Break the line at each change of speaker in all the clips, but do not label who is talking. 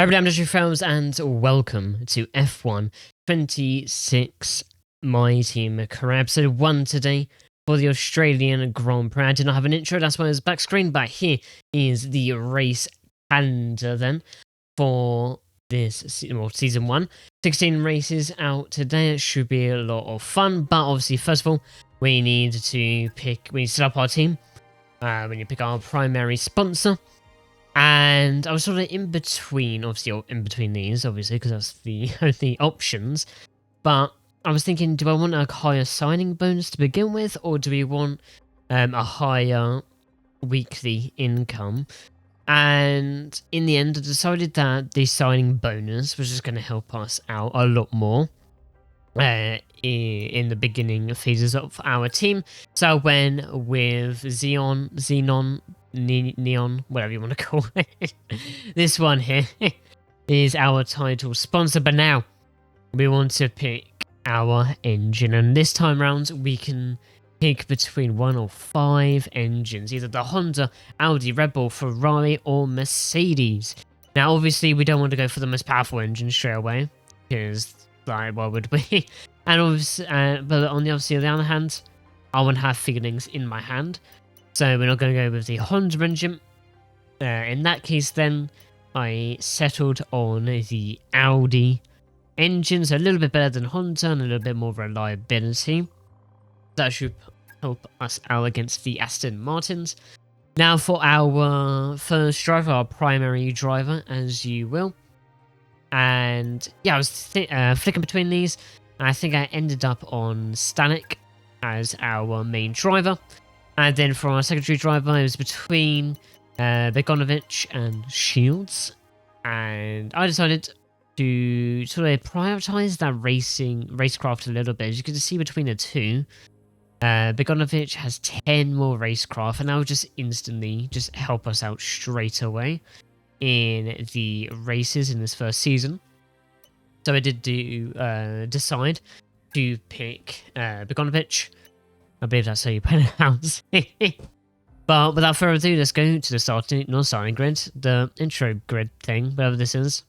Hi everybody, I'm Industry Films and welcome to F1 26 My Team Career episode 1 today for the Australian Grand Prix. I did not have an intro, that's why it's back screen, but here is the race calendar then for this season 1. 16 races out today. It should be a lot of fun, but obviously first of all we need to set up our team. We need to pick our primary sponsor. And I was sort of in between, these, because that's the only options. But I was thinking, do I want a higher signing bonus to begin with, or do we want a higher weekly income? And in the end, I decided that the signing bonus was just going to help us out a lot more in the beginning phases of our team. So I went with Neon, whatever you want to call it. This one here is our title sponsor, but now we want to pick our engine, and this time around we can pick between 1 or 5 engines, either the Honda, Audi, Red Bull, Ferrari or Mercedes. Now obviously we don't want to go for the most powerful engine straight away, because like, why would we? And obviously, but on the other hand, I want to have feelings in my hand. So we're not going to go with the Honda engine. In that case then, I settled on the Audi engine. So a little bit better than Honda and a little bit more reliability. That should help us out against the Aston Martins. Now for our first driver, our primary driver, as you will. And yeah, I was flicking between these. I think I ended up on Stanek as our main driver. And then for our secondary driver, it was between Begonovich and Shields. And I decided to sort of prioritize that racecraft a little bit. As you can see between the two, Begonovich has 10 more racecraft, and that would just instantly just help us out straight away in the races in this first season. So I did decide to pick Begonovich. I believe that's how you pronounce it. But without further ado, let's go to the starting grid, the intro grid thing, whatever this is.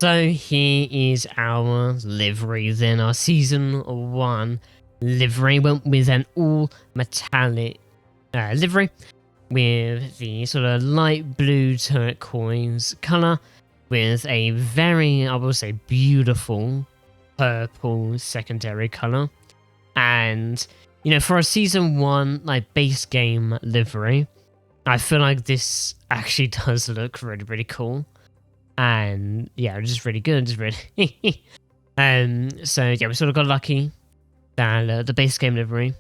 So here is our livery then. Our season 1 livery went with an all metallic livery with the sort of light blue turquoise colour with a very, I will say, beautiful purple secondary colour. And you know, for a season 1 like base game livery, I feel like this actually does look really, really cool. And yeah, just really good, just really. So yeah, we sort of got lucky that the base game livery,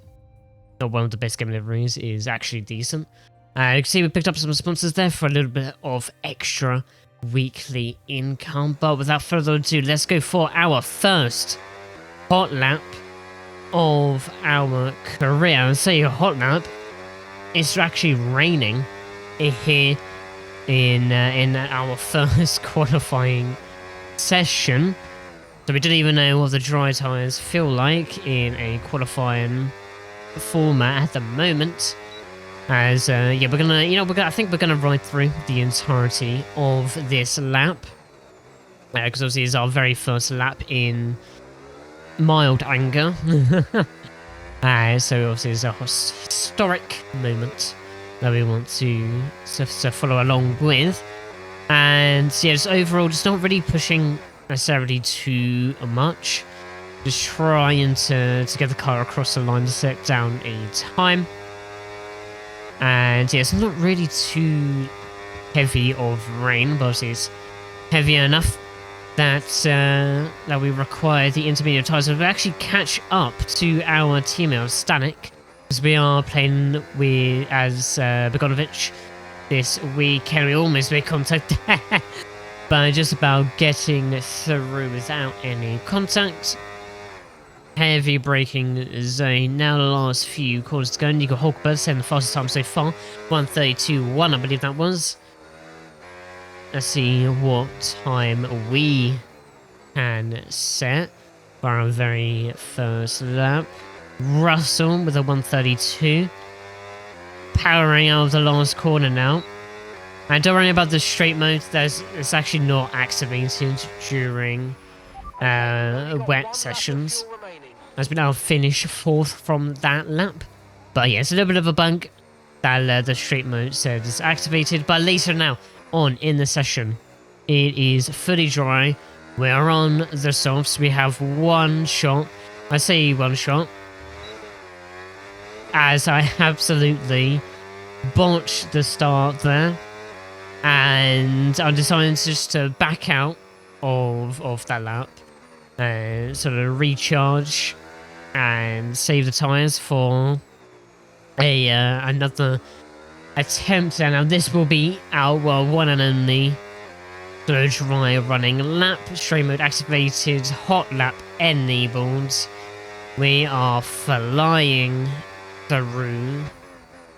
or one of the base game liveries, is actually decent. You can see we picked up some sponsors there for a little bit of extra weekly income. But without further ado, let's go for our first hot lap of our career. And say a hot lap, it's actually raining here in our first qualifying session, so we didn't even know what the dry tyres feel like in a qualifying format at the moment. As yeah, we're gonna, I think we're gonna ride through the entirety of this lap, because obviously it's our very first lap in mild anger. So obviously it's a historic moment that we want to follow along with. And yeah, just overall, just not really pushing necessarily too much, just trying to get the car across the line to set down a time. And yeah, it's not really too heavy of rain, but obviously it's heavy enough that we require the intermediate tyres to actually catch up to our teammate of Stanek, as we are playing with as Begonovich this weekend. We almost made contact but just about getting through without any contact. Heavy braking zone. Now the last few corners to go. Nico Hulkberg saying the fastest time so far, 1:32.1, I believe that was. Let's see what time we can set for our very first lap. Russell with a 1:32. Powering out of the last corner now. And don't worry about the straight mode, it's actually not activated during wet sessions, as we now finish 4th from that lap. But yeah, it's a little bit of a bug that the straight mode said is activated, but later now on in the session it is fully dry. We are on the softs. We have one shot. I say one shot as I absolutely botched the start there, and I decided just to back out of that lap and sort of recharge and save the tyres for another attempt. And now this will be our one and only sort of dry running lap. Straight mode activated, hot lap enabled. We are flying through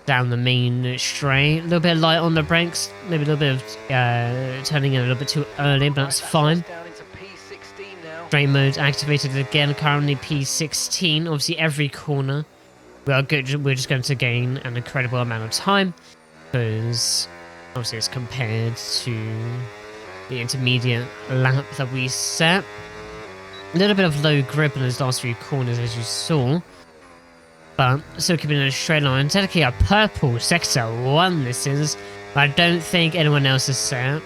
down the main straight. A little bit light on the brakes, maybe a little bit of turning in a little bit too early, but that's fine. Straight mode activated again, currently P16. Obviously every corner we are good. We're just going to gain an incredible amount of time, because obviously it's compared to the intermediate lap that we set. A little bit of low grip in those last few corners, as you saw, but still keeping in a straight line. Technically a purple sector 1 this is, but I don't think anyone else has set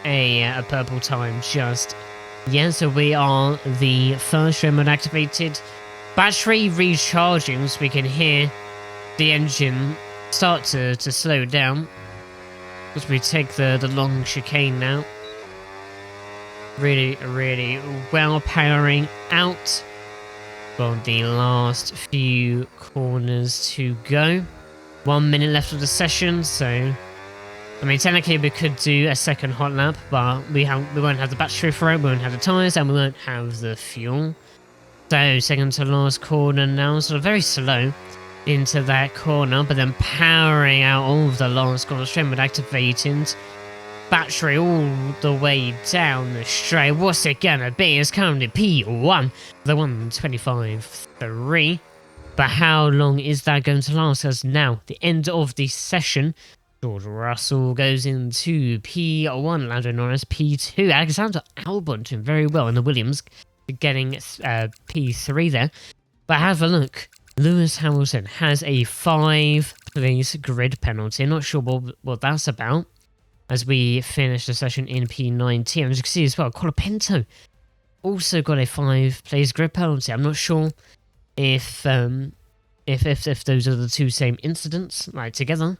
a purple time just yet. So we are the first straight mode activated. Battery recharging, so we can hear the engine start to slow down as we take the long chicane now. Really well, powering out for the last few corners to go. 1 minute left of the session, so I mean technically we could do a second hot lap, but we won't have the battery for it, we won't have the tyres, and we won't have the fuel. So second to last corner now, sort of very slow into that corner, but then powering out all of the last corner. Straight mode activated. Battery all the way down the straight. What's it gonna be? It's currently P1, the 1:25.3. But how long is that going to last? As now, the end of the session, George Russell goes into P1, Lando Norris P2, Alexander Albon doing very well in the Williams, getting P3 there. But have a look. Lewis Hamilton has a 5-place grid penalty. Not sure what that's about, as we finish the session in P19. As you can see as well, Colapinto also got a 5-place grid penalty. I'm not sure if those are the two same incidents, like together,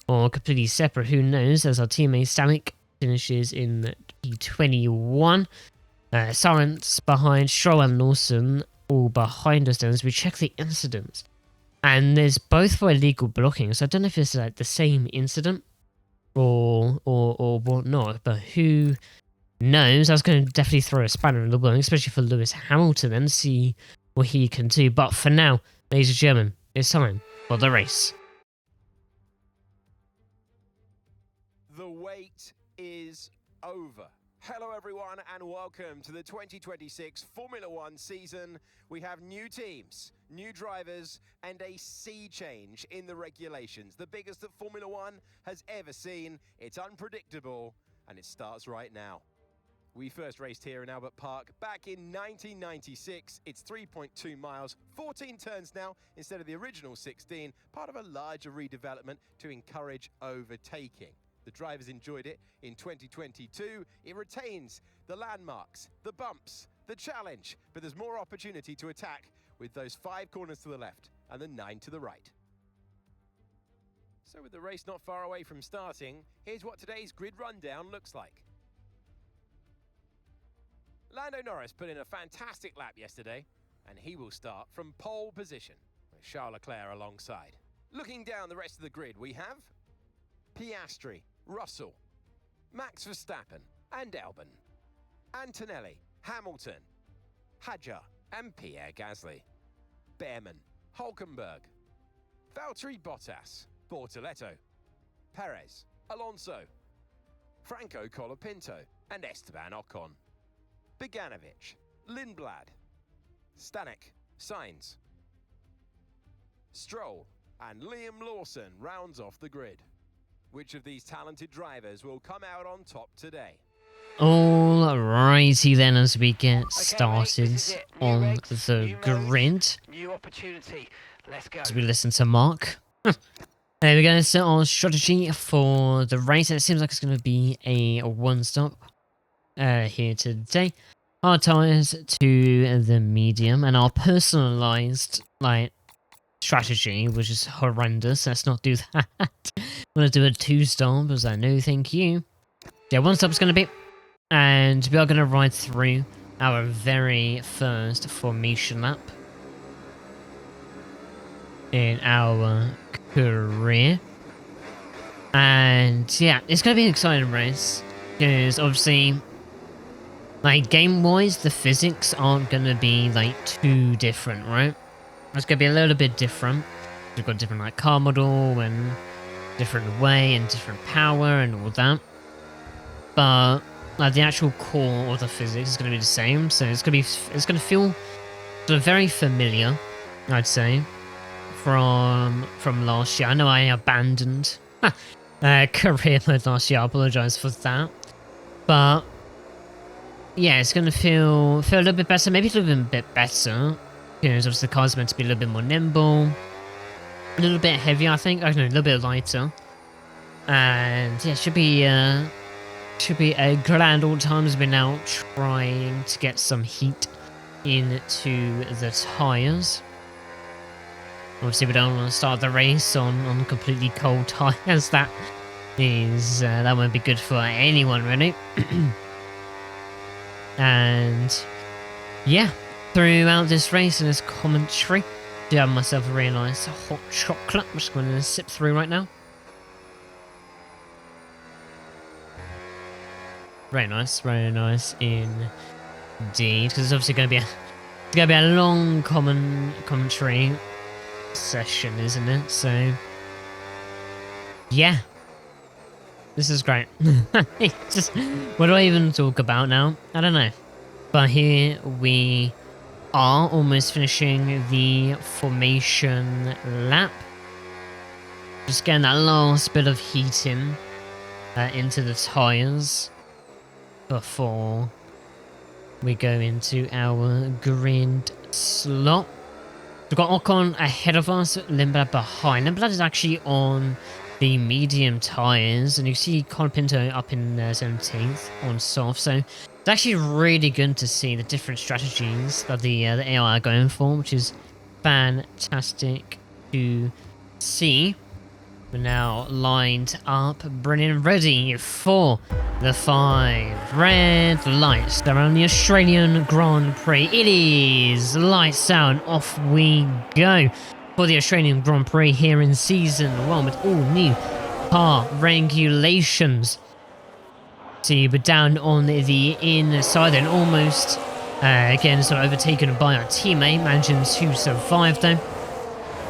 or completely separate. Who knows? As our teammate Stanek finishes in P21. Silence behind Stroll and Lawson, all behind us then, as we check the incidents. And there's both for illegal blocking, so I don't know if it's like the same incident or whatnot, but who knows? I was going to definitely throw a spanner in the works, especially for Lewis Hamilton, and see what he can do. But for now, ladies and gentlemen, it's time for the race.
The wait is over. Hello everyone and welcome to the 2026 Formula One season. We have new teams, new drivers, and a sea change in the regulations. The biggest that Formula One has ever seen. It's unpredictable, and it starts right now. We first raced here in Albert Park back in 1996. It's 3.2 miles, 14 turns now instead of the original 16, part of a larger redevelopment to encourage overtaking. The drivers enjoyed it in 2022. It retains the landmarks, the bumps, the challenge, but there's more opportunity to attack with those 5 corners to the left and the 9 to the right. So with the race not far away from starting, here's what today's grid rundown looks like. Lando Norris put in a fantastic lap yesterday, and he will start from pole position with Charles Leclerc alongside. Looking down the rest of the grid, we have Piastri, Russell, Max Verstappen and Albon, Antonelli, Hamilton, Hadjar and Pierre Gasly, Behrman, Hulkenberg, Valtteri Bottas, Bortoletto, Perez, Alonso, Franco Colapinto and Esteban Ocon, Bogdanovic, Lindblad, Stanek, Sainz, Stroll and Liam Lawson rounds off the grid. Which of these talented drivers will come out on top today?
Alrighty then, as we get started on the grid.
New opportunity. Let's go.
As we listen to Mark. There we go, so our strategy for the race. And it seems like it's going to be a one-stop here today. Hard tyres to the medium, and our personalised, strategy, which is horrendous. Let's not do that. I'm going to do a two-stop, as I know, thank you. Yeah, one-stop's going to be... And we are going to ride through our very first formation lap in our career. And yeah, it's going to be an exciting race. Because obviously, game-wise, the physics aren't going to be, too different, right? It's going to be a little bit different. We've got different, car model and different way and different power and all that. But, the actual core of the physics is going to be the same. So it's going to feel sort of very familiar, I'd say, from last year. I know I abandoned career mode last year. I apologise for that. But, yeah, it's going to feel a little bit better. Maybe a little bit better. Because obviously the car's meant to be a little bit more nimble, a little bit heavier, I think. I don't know, a little bit lighter. And yeah, should be a grand old time as we're now trying to get some heat into the tyres. Obviously, we don't want to start the race on completely cold tyres. That won't be good for anyone, really. And yeah. Throughout this race and this commentary, I do have myself a really nice hot chocolate. I'm just going to sip through right now. Very nice indeed. Because it's obviously going to be a long commentary session, isn't it? So yeah, this is great. What do I even talk about now? I don't know. But here we are almost finishing the formation lap. Just getting that last bit of heat into the tyres before we go into our grid slot. We've got Ocon ahead of us, Lindblad behind. Lindblad is actually on the medium tyres, and you see Colapinto up in 17th on soft, so it's actually really good to see the different strategies that the AI are going for, which is fantastic to see. We're now lined up, brilliant, ready for the 5 red lights. They're on the Australian Grand Prix. It is lights out, off we go for the Australian Grand Prix here in Season 1 with all new car regulations. See, we're down on the inside and almost, again, sort of overtaken by our teammate, managing to survive though.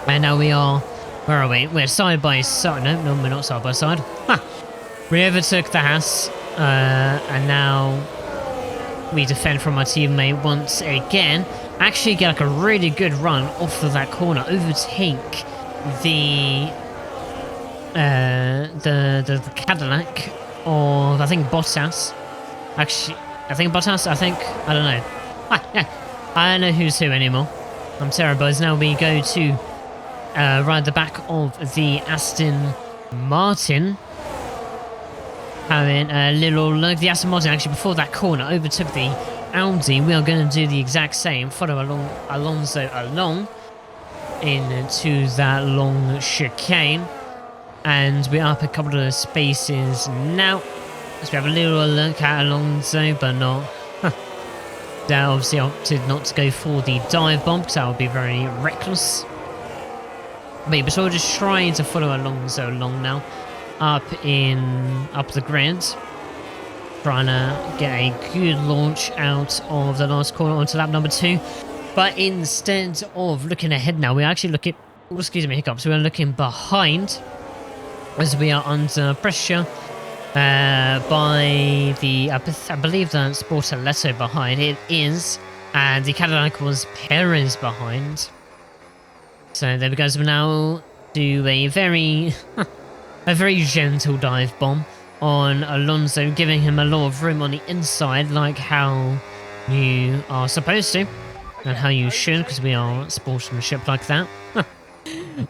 And now we are, where are we? We're side by side. No, we're not side by side. Ha! We overtook the Haas, and now we defend from our teammate once again. Actually get a really good run off of that corner, overtake the Cadillac of, I think, Bottas. Actually, I don't know. I don't know who's who anymore. I'm terrible. As now we go to ride the back of the Aston Martin. Having a little look. The Aston Martin actually before that corner overtook the Audi. We are going to do the exact same. Follow Alonso along into that long chicane. And we're up a couple of spaces now. So we have a little look at Alonso, but not They obviously opted not to go for the dive bomb because that would be very reckless. But yeah, we're just trying to follow Alonso along now, up the grid, trying to get a good launch out of the last corner onto lap number 2. But instead of looking ahead now, we're actually looking, oh, excuse me, hiccups, we're looking behind as we are under pressure by the, I believe that's Bortoletto behind, it is, and the Cadillac was Perez behind. So there we go, so we now do a very, a very gentle dive bomb on Alonso, giving him a lot of room on the inside, like how you are supposed to, and how you should, because we are sportsmanship like that.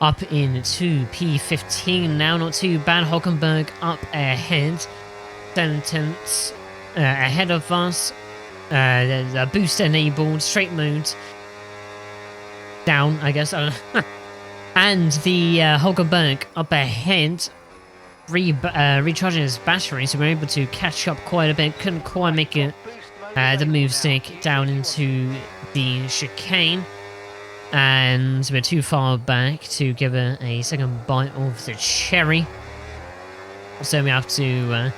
Up into P15 now, not too bad. Hulkenberg up ahead. 10 tenths ahead of us. The boost enabled, straight mode down, I guess. And the Hulkenberg up ahead, recharging his battery, so we're able to catch up quite a bit. Couldn't quite make it the move stick down into the chicane. And we're too far back to give it a second bite of the cherry. So we have to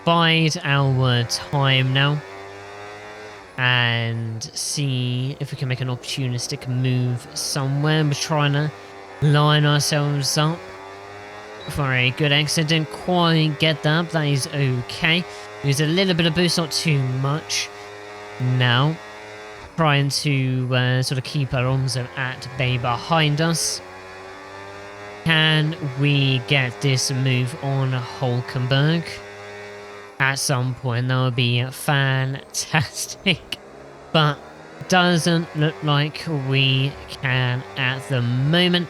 bide our time now and see if we can make an opportunistic move somewhere. We're trying to line ourselves up for a good exit. Didn't quite get that. That is okay. Use a little bit of boost, not too much. Now trying to sort of keep Alonso at bay behind us. Can we get this move on Hulkenberg at some point? That would be fantastic. But doesn't look like we can at the moment.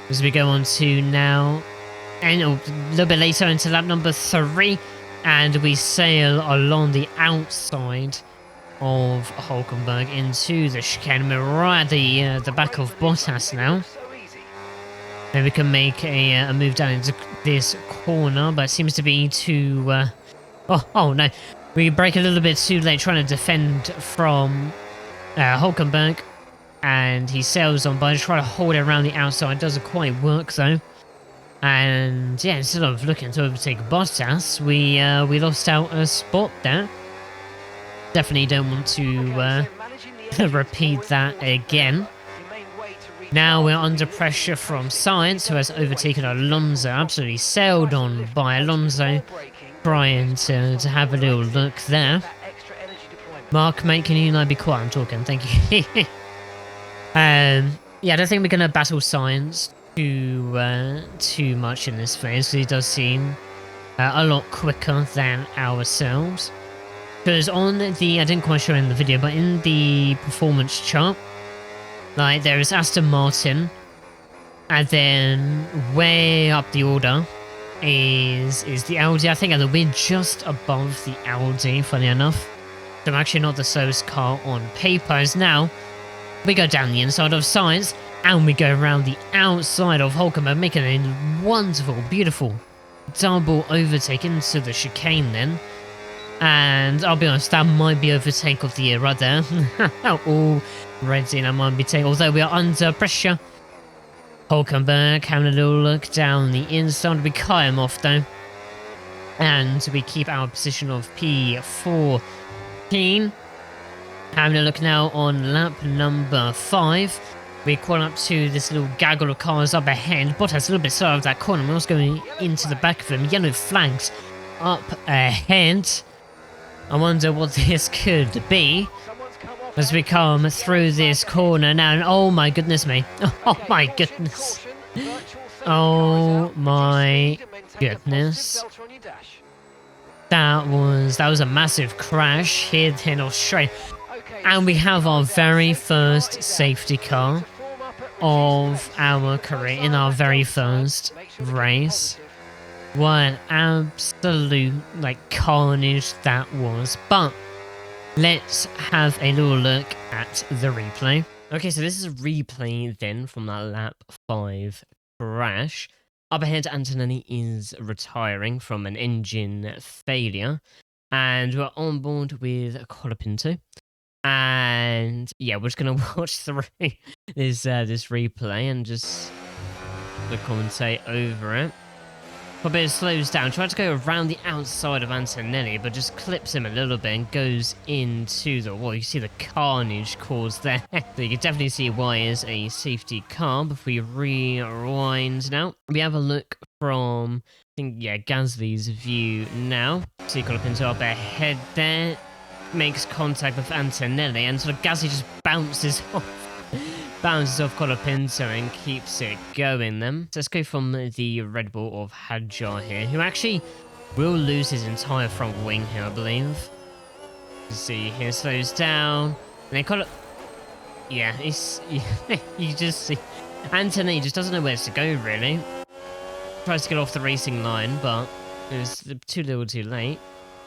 As we go on to now, and a little bit later into lap number 3, and we sail along the outside of Hulkenberg into the chicane. We're right at the back of Bottas now. Maybe we can make a move down into this corner, but it seems to be too... oh no, we break a little bit too late trying to defend from Hulkenberg, and he sails on by trying to hold it around the outside. Doesn't quite work though. And yeah, instead of looking to overtake Bottas, we lost out a spot there. Definitely don't want to repeat that again. Now we're under pressure from Sainz, who has overtaken Alonso. Absolutely sailed on by Alonso. Trying to have a little look there. Mark, mate, can you be quiet? I'm talking. Thank you. Yeah, I don't think we're going to battle Sainz too much in this phase, because he does seem a lot quicker than ourselves. Because on the, I didn't quite show in the video, but in the performance chart, like, there is Aston Martin, and then way up the order is the Audi. I think we're just above the Audi, funny enough. So I'm actually not the slowest car on paper. As now, we go down the inside of Sainz, and we go around the outside of Hulkenberg, making a wonderful, beautiful double overtake into the chicane then. And I'll be honest, that might be overtake of the year right there. Already, that might be take. Although we are under pressure. Hulkenberg having a little look down the inside. We cut him off though. And we keep our position of P14. Having a look now on lap number 5. We crawl up to this little gaggle of cars up ahead. Bottas a little bit slow of that corner. We're also going into the back of him. Yellow flags up ahead. I wonder what this could be as we come through this corner now. And oh my goodness me. Oh my goodness. Oh my goodness. That was a massive crash here in Australia. And we have our very first safety car of our career in our very first race. What an absolute, carnage that was. But let's have a little look at the replay. Okay, so this is a replay then from that lap 5 crash. Up ahead, Antonelli is retiring from an engine failure. And we're on board with Colapinto. And yeah, we're just gonna watch through this replay and just the commentate over it. Probably slows down, tries to go around the outside of Antonelli, but just clips him a little bit and goes into the wall. You see the carnage caused there. So you can definitely see why it's a safety car. If we rewind now, we have a look from, I think, yeah, Gasly's view now. So you got up into up ahead there, makes contact with Antonelli, and sort of Gasly just bounces off. Bounces off Colapinto and keeps it going then. So let's go from the Red Bull of Hadjar here, who actually will lose his entire front wing here, I believe. You see here, slows down. And then Colap... Yeah, it's... you just see... Anthony just doesn't know where to go, really. Tries to get off the racing line, but it was too little too late.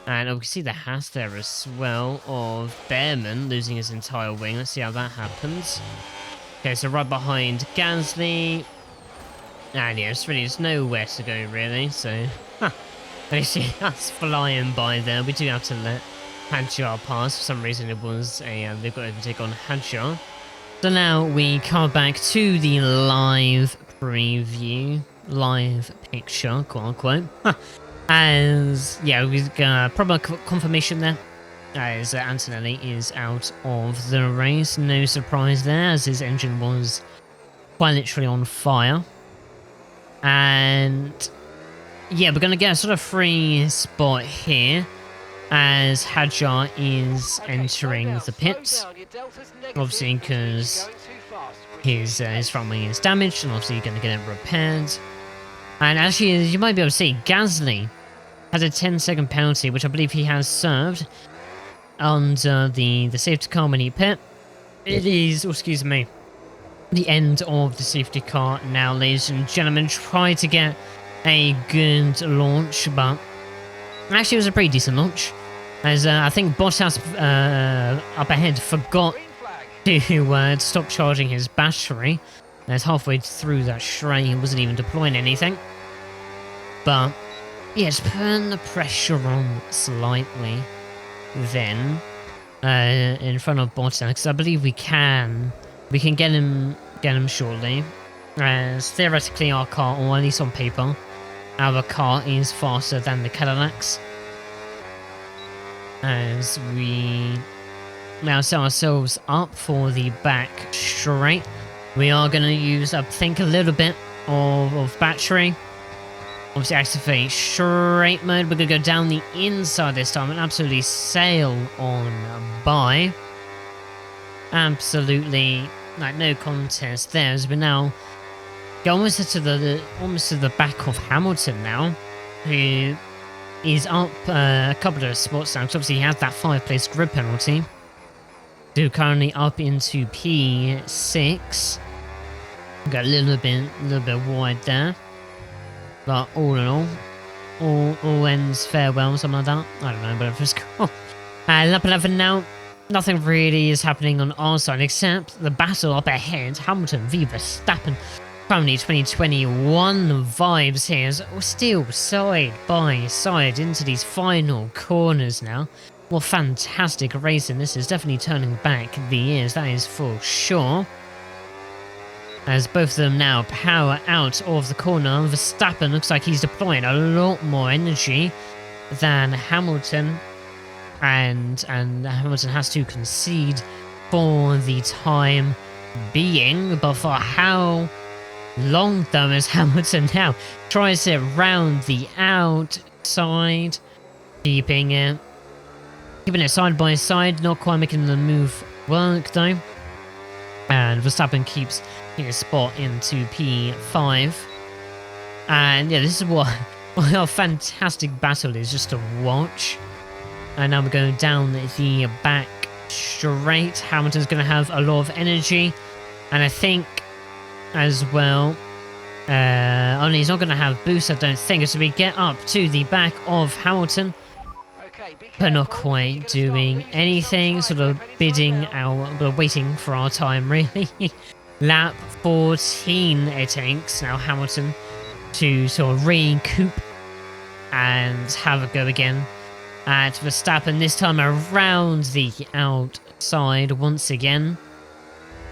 And we can see the Haas there as well of Behrman losing his entire wing. Let's see how that happens. Okay, so right behind Gasly. And yeah, it's really just nowhere to go, really. So, you see us flying by there. We do have to let Hadjar pass. For some reason, it was a they've got to overtake on Hadjar. So now we come back to the live preview, live picture, quote unquote. As yeah, we've got proper confirmation there. As Antonelli is out of the race. No surprise there, as his engine was quite literally on fire. And yeah, we're going to get a sort of free spot here as Hadjar is entering the pits. Obviously, because his front wing is damaged, and obviously you're going to get it repaired. And actually, as you might be able to see, Gasly has a 10-second penalty, which I believe he has served under the safety car when he pit. It is, oh, excuse me, the end of the safety car now, ladies and gentlemen. Try to get a good launch, but actually it was a pretty decent launch, as I think Bottas up ahead forgot to stop charging his battery. As halfway through that straight, he wasn't even deploying anything. But yeah, just putting the pressure on slightly then in front of Bottas, because I believe we can get him shortly, as theoretically our car, or at least on paper, our car is faster than the Cadillacs. As we now set ourselves up for the back straight, we are going to use, I think, a little bit of battery. Obviously activate straight mode. We're going to go down the inside this time and absolutely sail on by. Absolutely, like, no contest there, as we now go almost to the back of Hamilton now, who is up a couple of spots now, because obviously he had that 5th-place grid penalty. So currently up into P6. Got a little bit wide there. But all in all ends farewell, something like that. I don't know, whatever it's called. Lap 11 now. Nothing really is happening on our side except the battle up ahead. Hamilton v Verstappen. Currently 2021 vibes here. So we're still side by side into these final corners now. What fantastic racing. This is definitely turning back the years, that is for sure. As both of them now power out of the corner. Verstappen looks like he's deploying a lot more energy than Hamilton. And Hamilton has to concede for the time being. But for how long, though, as Hamilton now tries it round the outside. Keeping it side by side. Not quite making the move work, though. And Verstappen keeps his spot into P5. And yeah, this is what a fantastic battle is just to watch. And now we're going down the back straight. Hamilton's going to have a lot of energy. And I think as well, only he's not going to have boost, I don't think. So we get up to the back of Hamilton, but not quite doing anything, sort of bidding our, waiting for our time, really. Lap 14 it takes now Hamilton to sort of recoup and have a go again at Verstappen, this time around the outside. outside once again,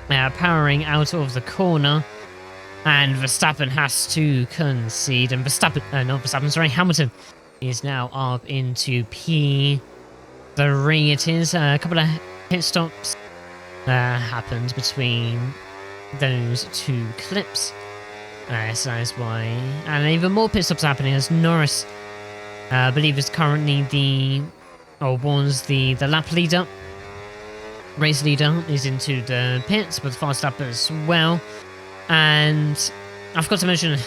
powering out of the corner, and Verstappen has to concede, and Hamilton is now up into P3 it is. A couple of pit stops happened between those two clips. So that's why, and even more pit stops happening as Norris, I believe, is currently was the lap leader, race leader, is into the pits with fast lap as well. And I forgot to mention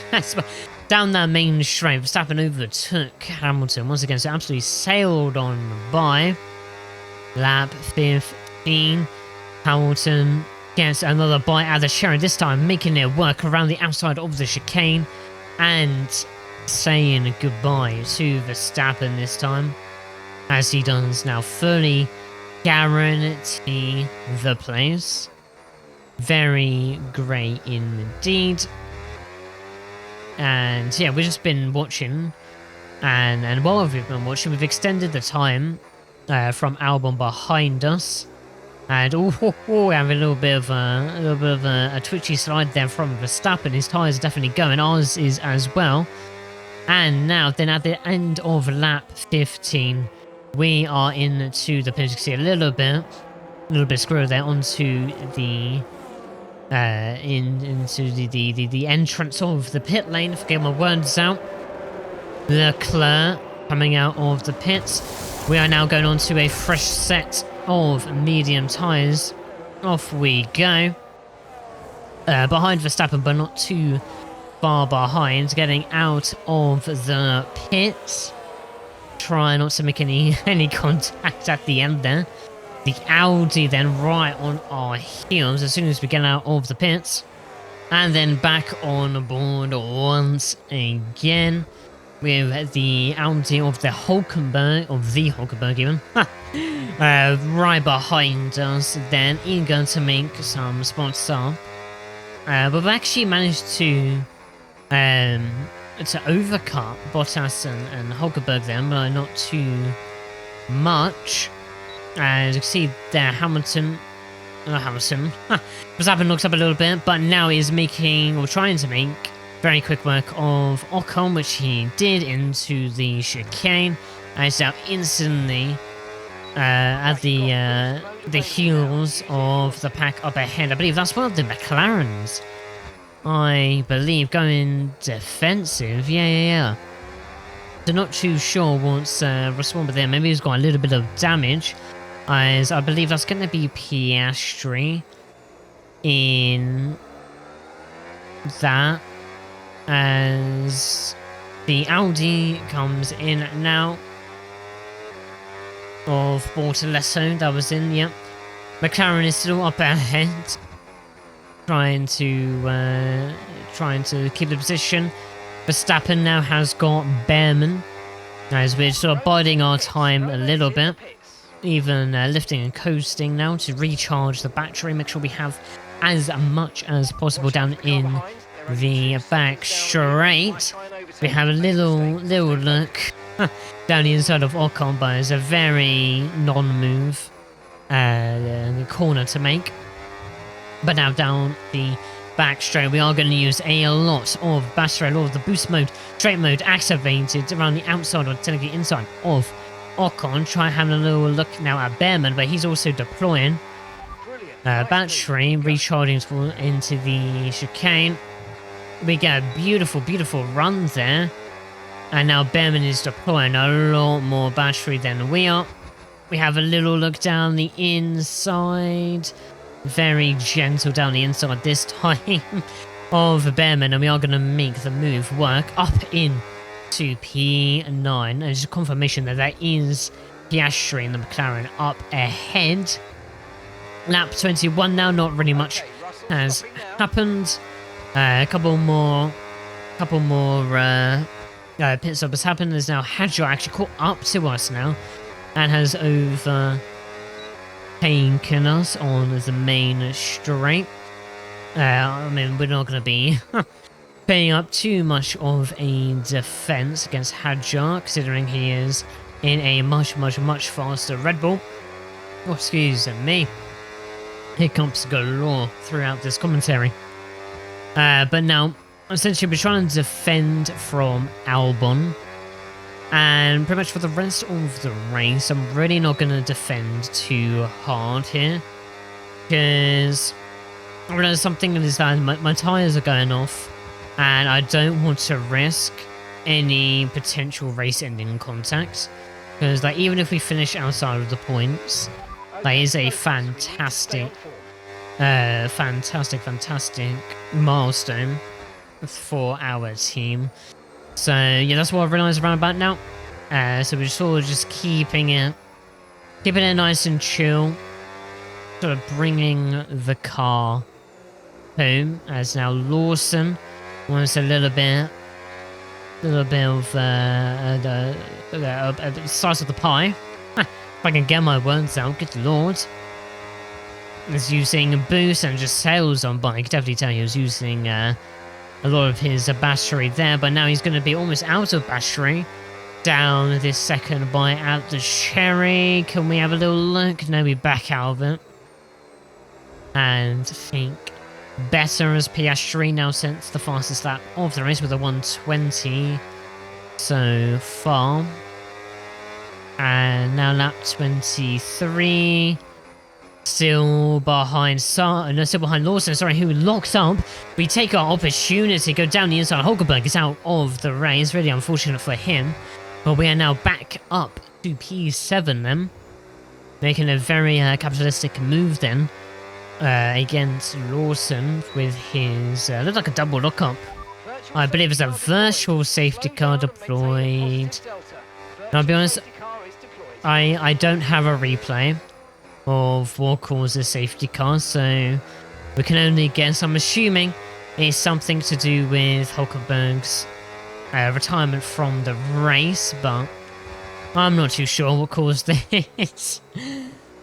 down that main straight, Verstappen overtook Hamilton once again, so absolutely sailed on by. Lap 15, Hamilton gets another bite out of the cherry, this time making it work around the outside of the chicane and saying goodbye to Verstappen this time, as he does now fully guarantee the place. Very great indeed. And yeah, we've just been watching, and while we've been watching, we've extended the time from Albon behind us. And we have a little bit of a twitchy slide there from Verstappen. His tyres are definitely going. Ours is as well. And now, then at the end of lap 15, we are into the pit. You can see a little bit screwed there onto the into the entrance of the pit lane. If I get my words out, Leclerc coming out of the pits. We are now going on to a fresh set of medium tyres. Off we go. Behind Verstappen, but not too far behind. Getting out of the pits. Try not to make any contact at the end there. The Audi then right on our heels as soon as we get out of the pits. And then back on board once again with the Audi of the Hulkenberg even. Right behind us then, eager to make some spots up. But we've actually managed to overcut Bottas and Hulkenberg then, but not too much. As you can see there, Hamilton Verstappen looks up a little bit, but now is making, or trying to make, very quick work of Ocon, which he did into the chicane. And it's now instantly at the heels of the pack up ahead. I believe that's one of the McLarens. I believe going defensive. Yeah. They're not too sure what's wrong with there. Maybe he's got a little bit of damage. As I believe that's going to be Piastri in that, as the Audi comes in now of Bortolesso. That was in, yep. McLaren is still up ahead, trying to keep the position. Verstappen now has got Behrman, as we're sort of biding our time a little bit. Even lifting and coasting now to recharge the battery, make sure we have as much as possible down in the back straight. We have a little look down the inside of Ocon, but it's a very non-move corner to make. But now down the back straight, we are going to use a lot of battery, a lot of the boost mode, straight mode activated around the outside, or technically inside of Ocon. Try having a little look now at Behrman, but he's also deploying battery, recharging into the chicane. We get a beautiful run there, and now Behrman is deploying a lot more battery than we are. We have a little look down the inside, very gentle down the inside this time of Behrman, and we are going to make the move work up in to P9, and it's a confirmation that there is Piastri in the McLaren up ahead. Lap 21 now, not really much has happened. A couple more pit stops happened. There's now Hadjar actually caught up to us now and has overtaken us on the main straight. I mean, we're not going to be paying up too much of a defense against Hadjar, considering he is in a much faster Red Bull. Oh, excuse me. Hiccups galore throughout this commentary. But now, essentially, we're trying to defend from Albon. And pretty much for the rest of the race, I'm really not going to defend too hard here. Because I realize something is that my tyres are going off. And I don't want to risk any potential race-ending contact. Because like, even if we finish outside of the points, that is a fantastic milestone for our team. So yeah, that's what I realised around about now. So we're sort of just keeping it nice and chill, sort of bringing the car home. As now Lawson wants a little bit of the size of the pie. If I can get my words out, good lord. Is using a boost and just sails on by. I can definitely tell he was using a lot of his battery there, but now he's going to be almost out of battery. Down this second bite at the cherry. Can we have a little look? No, we back out of it. And think better as Piastri now since the fastest lap of the race with a 120 so far. And now lap 23. Still behind Lawson, sorry, who locks up. We take our opportunity, go down the inside. Hulkenberg is out of the race. Really unfortunate for him. But we are now back up to P7 then. Making a very capitalistic move then. Against Lawson with his... looks like a double lockup. I believe it's a virtual safety car deployed. And I'll be honest, I don't have a replay of what causes safety cars, so we can only guess. I'm assuming it's something to do with Hulkenberg's retirement from the race, but I'm not too sure what caused this.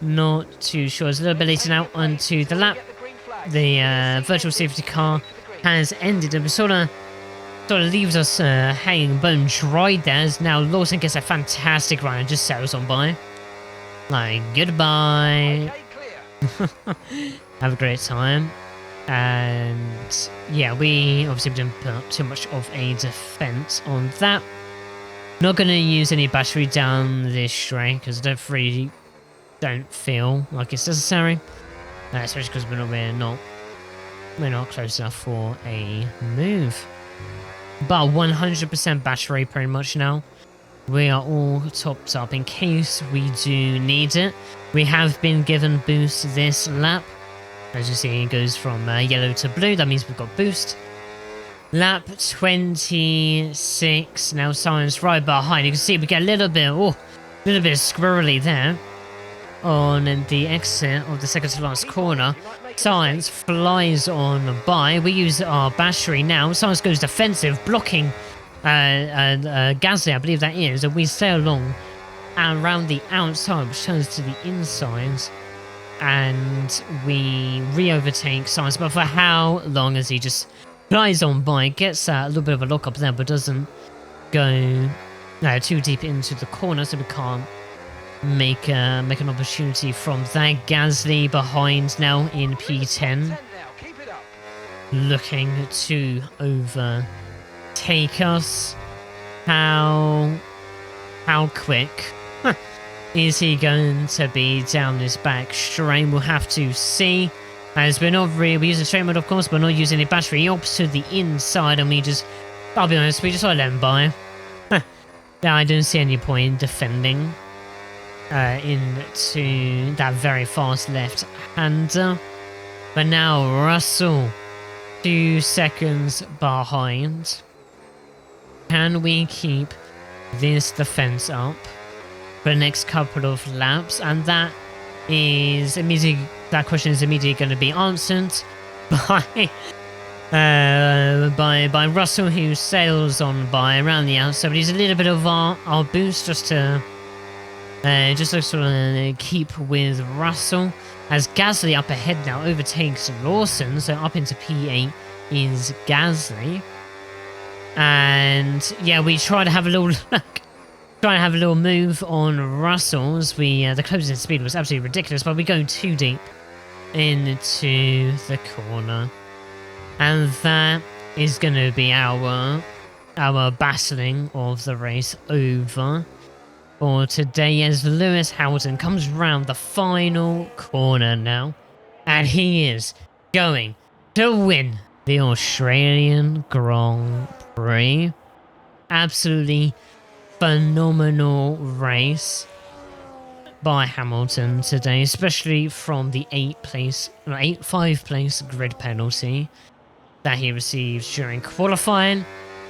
Not too sure. It's a little bit later now onto the lap. The virtual safety car has ended, and sort of leaves us hanging bone dry there, as now Lawson gets a fantastic run and just sails on by. Like, goodbye. Have a great time. And yeah, we obviously didn't put up too much of a defense on that. Not going to use any battery down this straight because I don't feel like it's necessary. Especially because we're not close enough for a move. But 100% battery pretty much now. We are all topped up in case we do need it. We have been given boost this lap. As you see, it goes from yellow to blue. That means we've got boost. Lap 26. Now Science right behind. You can see we get a little bit squirrely there on the exit of the second to last corner. Science flies on by. We use our battery now. Science goes defensive, blocking Gasly, I believe that is, and we sail along and around the outside, which turns to the inside, and we re-overtake Science, but for how long? As he just flies on by, gets a little bit of a lock-up there, but doesn't go too deep into the corner, so we can't make an opportunity from that. Gasly behind now in P10, looking to overtake us. How quick is he going to be down this back straight? We'll have to see. As we're using straight mode, of course, but not using any battery. He opts to the inside, and I'll be honest, we just let him by. I don't see any point in defending into that very fast left-hander. But now Russell, 2 seconds behind. Can we keep this defense up for the next couple of laps? And that question is immediately going to be answered by Russell, who sails on by around the outside. But he's a little bit of our boost just to sort of keep with Russell, as Gasly up ahead now overtakes Lawson. So up into P8 is Gasly. And yeah, we try to have a little look try and have a little move on Russell's. The closing speed was absolutely ridiculous, but we go too deep into the corner. And that is going to be our battling of the race over for today, as Lewis Hamilton comes round the final corner now, and he is going to win the Australian Grand Prix. Absolutely phenomenal race by Hamilton today, especially from the 5th place grid penalty that he received during qualifying.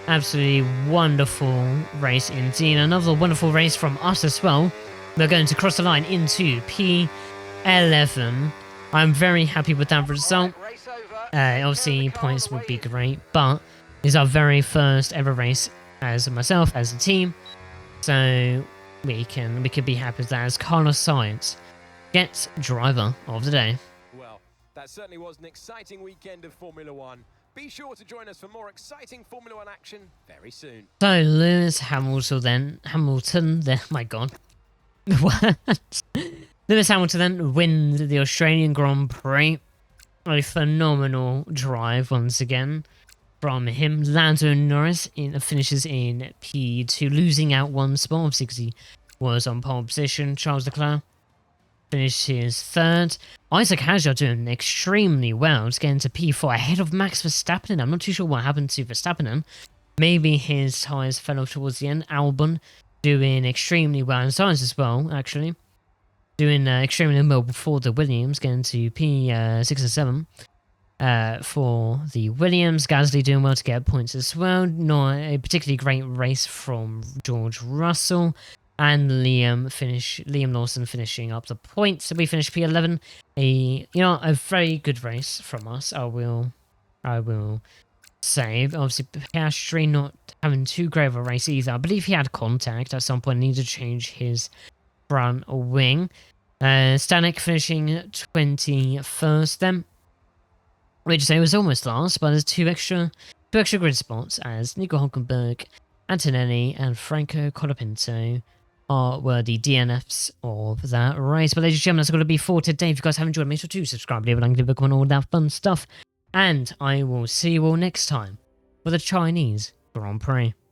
Absolutely wonderful race indeed. Another wonderful race from us as well. We're going to cross the line into P11. I'm very happy with that result. Obviously, points would be great, but it's our very first ever race as myself, as a team. So we can be happy with that, as Carlos Sainz gets driver of the day.
Well, that certainly was an exciting weekend of Formula One. Be sure to join us for more exciting Formula One action very soon.
So Lewis Hamilton then, my God. What? Lewis Hamilton then wins the Australian Grand Prix. A phenomenal drive once again from him. Lando Norris finishes in P2, losing out one spot, obviously, because he was on pole position. Charles Leclerc finishes 3rd. Isaac Hadjar doing extremely well, just getting to P4 ahead of Max Verstappen. I'm not too sure what happened to Verstappen. Maybe his tyres fell off towards the end. Albon doing extremely well, and Sainz as well, actually. Doing extremely well before the Williams, getting to P6 and 7 for the Williams. Gasly doing well to get points as well. Not a particularly great race from George Russell. And Liam Lawson finishing up the points. So we finished P11. A very good race from us. I will say. Obviously, Piastri not having too great of a race either. I believe he had contact at some point. Needed to change his front wing. Stanek finishing 21st then, which I was almost last, but there's two extra grid spots, as Nico Hulkenberg, Antonelli, and Franco Colapinto were the DNFs of that race. But ladies and gentlemen, that's going to be for today. If you guys have enjoyed, make sure to subscribe, leave a like, leave a comment, all that fun stuff, and I will see you all next time for the Chinese Grand Prix.